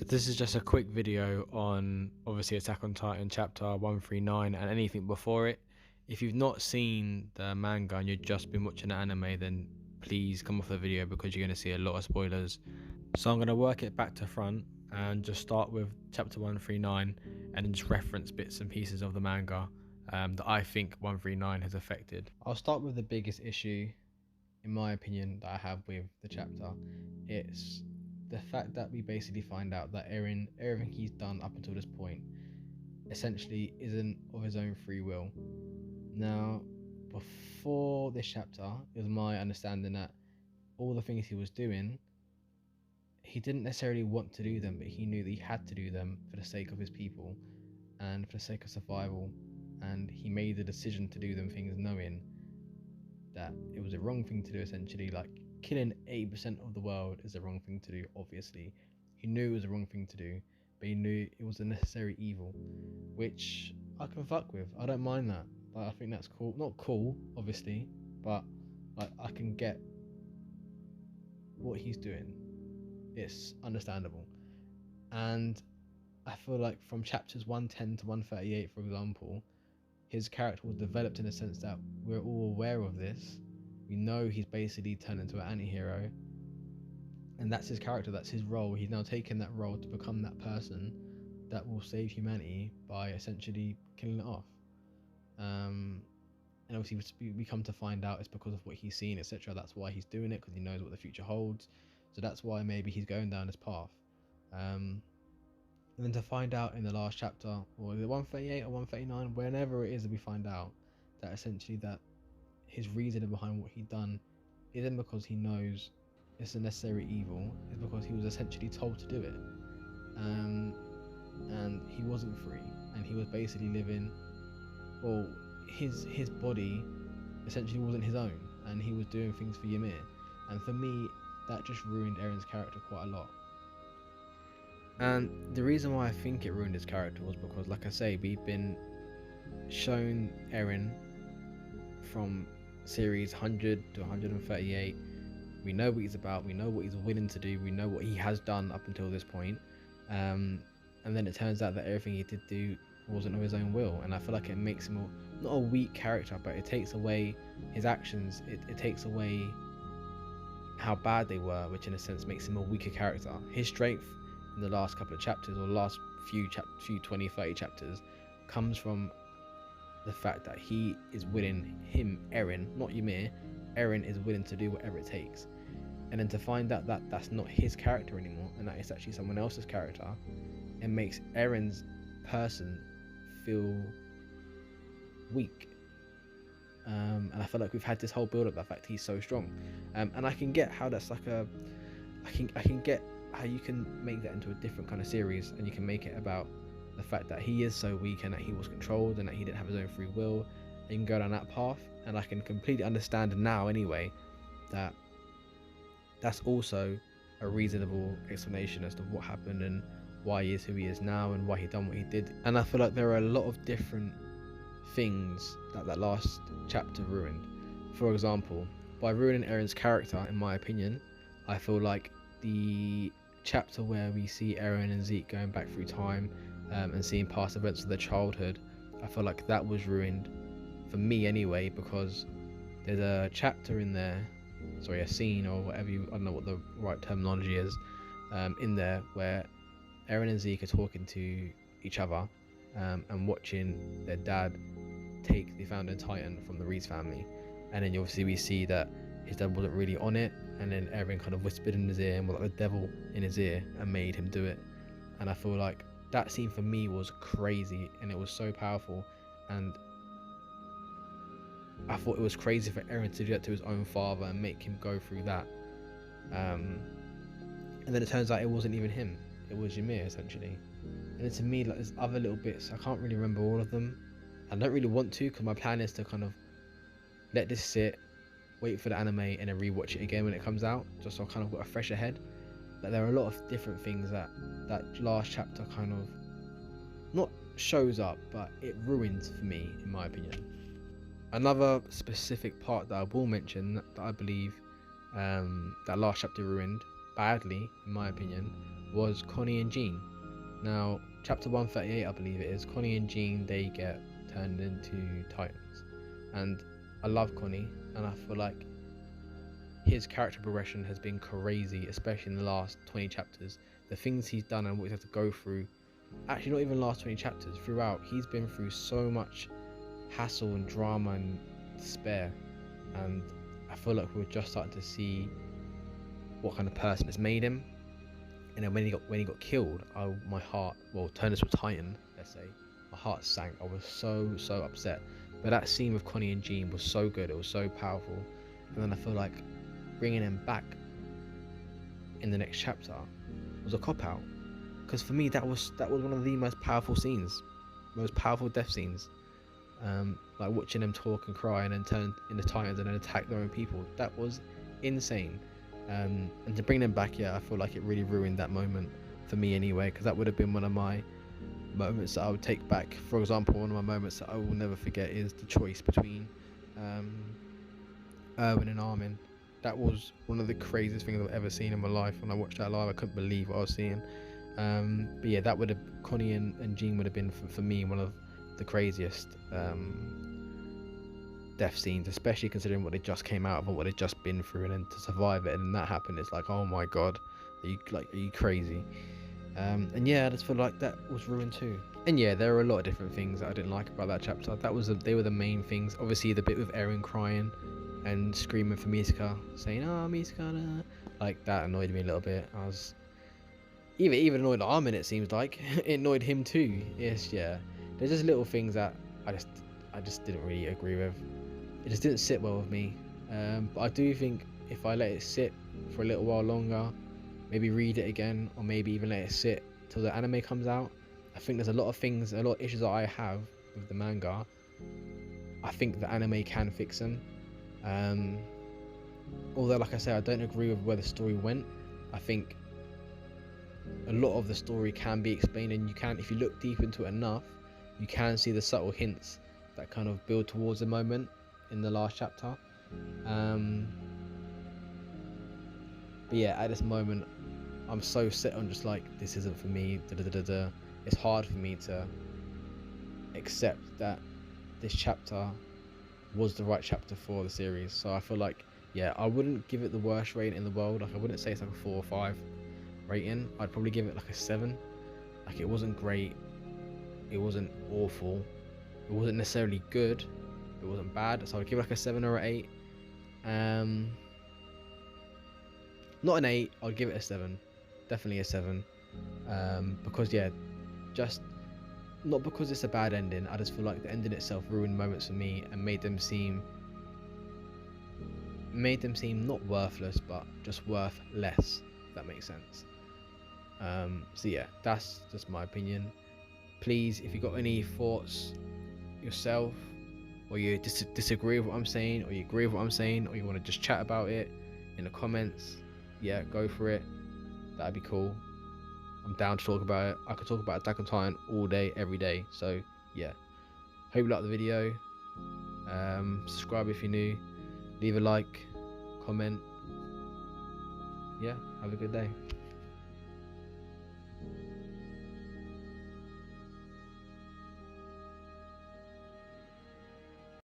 So this is just a quick video on obviously Attack on Titan chapter 139 and anything before it. If you've not seen the manga and you've just been watching the anime, then please come off the video because you're going to see a lot of spoilers. So I'm going to work it back to front and just start with chapter 139 and then just reference bits and pieces of the manga that I think 139 has affected. I'll start with the biggest issue, in my opinion, that I have with the chapter. It's the fact that we basically find out that Eren, everything he's done up until this point, essentially isn't of his own free will. Now, before this chapter, it was my understanding that all the things he was doing, he didn't necessarily want to do them, but he knew that he had to do them for the sake of his people and for the sake of survival. And he made the decision to do them things knowing that it was a wrong thing to do, essentially. Like, killing 80% of the world is the wrong thing to do, obviously. He knew it was the wrong thing to do, but he knew it was a necessary evil, which I can fuck with. I don't mind that. Like, I think that's cool. Not cool, obviously, but like, I can get what he's doing. It's understandable. And I feel like from chapters 110 to 138, for example, his character was developed in the sense that we're all aware of this. We know he's basically turned into an anti-hero, and that's his character, that's his role. He's now taken that role to become that person that will save humanity by essentially killing it off. And obviously we come to find out it's because of what he's seen, etc. That's why he's doing it, because he knows what the future holds. So that's why maybe he's going down this path. And then to find out in the last chapter, or is it 138 or 139, whenever it is that we find out that essentially that his reasoning behind what he'd done isn't because he knows it's a necessary evil, it's because he was essentially told to do it. And he wasn't free, and he was basically living, well, his body essentially wasn't his own, and he was doing things for Ymir. And for me, that just ruined Eren's character quite a lot. And the reason why I think it ruined his character was because, like I say, we've been shown Eren from series 100 to 138. We know what he's about, we know what he's willing to do, we know what he has done up until this point. And then it turns out that everything he did do wasn't of his own will. And I feel like it makes him not a weak character, but it takes away his actions, it takes away how bad they were, which in a sense makes him a weaker character. His strength in the last couple of chapters, or last few 20-30 chapters, comes from the fact that he is willing, Eren, not Ymir, Eren is willing to do whatever it takes. And then to find out that that's not his character anymore, and that it's actually someone else's character, it makes Eren's person feel weak. And I feel like we've had this whole build up, the fact he's so strong, and I can get how that's like I can get how you can make that into a different kind of series, and you can make it about the fact that he is so weak and that he was controlled and that he didn't have his own free will. And you can go down that path, and I can completely understand now anyway that that's also a reasonable explanation as to what happened and why he is who he is now and why he done what he did. And I feel like there are a lot of different things that last chapter ruined. For example, by ruining Eren's character, in my opinion, I feel like the chapter where we see Eren and Zeke going back through time and seeing past events of their childhood, I feel like that was ruined for me anyway, because there's a chapter in there, a scene or whatever, I don't know what the right terminology is, in there where Eren and Zeke are talking to each other and watching their dad take the founding Titan from the Reese family. And then obviously we see that his dad wasn't really on it, and then Eren kind of whispered in his ear and was like the devil in his ear and made him do it. And I feel like that scene for me was crazy, and it was so powerful, and I thought it was crazy for Eren to do that to his own father and make him go through that. And then it turns out it wasn't even him, it was Ymir essentially. And then to me, like, there's other little bits, I can't really remember all of them. I don't really want to, because my plan is to kind of let this sit, wait for the anime, and then rewatch it again when it comes out, just so I kind of got a fresher head. But there are a lot of different things that last chapter kind of not shows up, but it ruins for me, in my opinion. Another specific part that I will mention that I believe that last chapter ruined badly, in my opinion, was Connie and Jean. Now, chapter 138, I believe it is, Connie and Jean, they get turned into Titans. And I love Connie, and I feel like his character progression has been crazy, especially in the last 20 chapters. The things he's done and what he's had to go through, actually not even the last 20 chapters, throughout, he's been through so much hassle and drama and despair. And I feel like we're just starting to see what kind of person it's made him. And then when he got killed, my heart, well, turned into a Titan, let's say, my heart sank. I was so upset. But that scene with Connie and Jean was so good. It was so powerful. And then I feel like bringing him back in the next chapter was a cop out. Because for me, that was one of the most powerful scenes, most powerful death scenes. Like watching them talk and cry and then turn into Titans and then attack their own people. That was insane. And to bring them back, yeah, I feel like it really ruined that moment for me anyway, because that would have been one of my moments that I would take back. For example, one of my moments that I will never forget is the choice between Erwin and Armin. That was one of the craziest things I've ever seen in my life. When I watched that live, I couldn't believe what I was seeing. But yeah, that would have, Connie and Jean would have been for me one of the craziest death scenes, especially considering what they just came out of and what they'd just been through, and then to survive it and then that happened, it's like, oh my god, are you crazy? And yeah, I just feel like that was ruined too. And yeah, there are a lot of different things that I didn't like about that chapter. They were the main things. Obviously the bit with Eren crying and screaming for Misuka, saying, oh Misuka, nah. Like that annoyed me a little bit. I was even annoyed Armin, it seems like. It annoyed him too. Yes, yeah, there's just little things that I just didn't really agree with. It just didn't sit well with me. But I do think if I let it sit for a little while longer, maybe read it again, or maybe even let it sit till the anime comes out, I think there's a lot of issues that I have with the manga. I think the anime can fix them. Although, like I said, I don't agree with where the story went. I think a lot of the story can be explained, and you can, if you look deep into it enough, you can see the subtle hints that kind of build towards a moment in the last chapter. But yeah, at this moment, I'm so set on just like, this isn't for me. It's hard for me to accept that this chapter was the right chapter for the series. So I feel like, yeah, I wouldn't give it the worst rating in the world. Like, I wouldn't say it's like a 4 or 5 rating. I'd probably give it like a 7. Like, it wasn't great, it wasn't awful, it wasn't necessarily good, it wasn't bad. So I'd give it like a 7 or an 8. Not an 8, I'd give it a 7. Definitely a 7. Because yeah, just not because it's a bad ending. I just feel like the ending itself ruined moments for me and made them seem not worthless, but just worth less, if that makes sense. So yeah, that's just my opinion. Please, if you got any thoughts yourself, or you disagree with what I'm saying, or you agree with what I'm saying, or you want to just chat about it in the comments, yeah, go for it. That'd be cool. I'm down to talk about it. I could talk about Attack on Titan all day, every day. So yeah, hope you like the video. Subscribe if you're new. Leave a like, comment. Yeah, have a good day.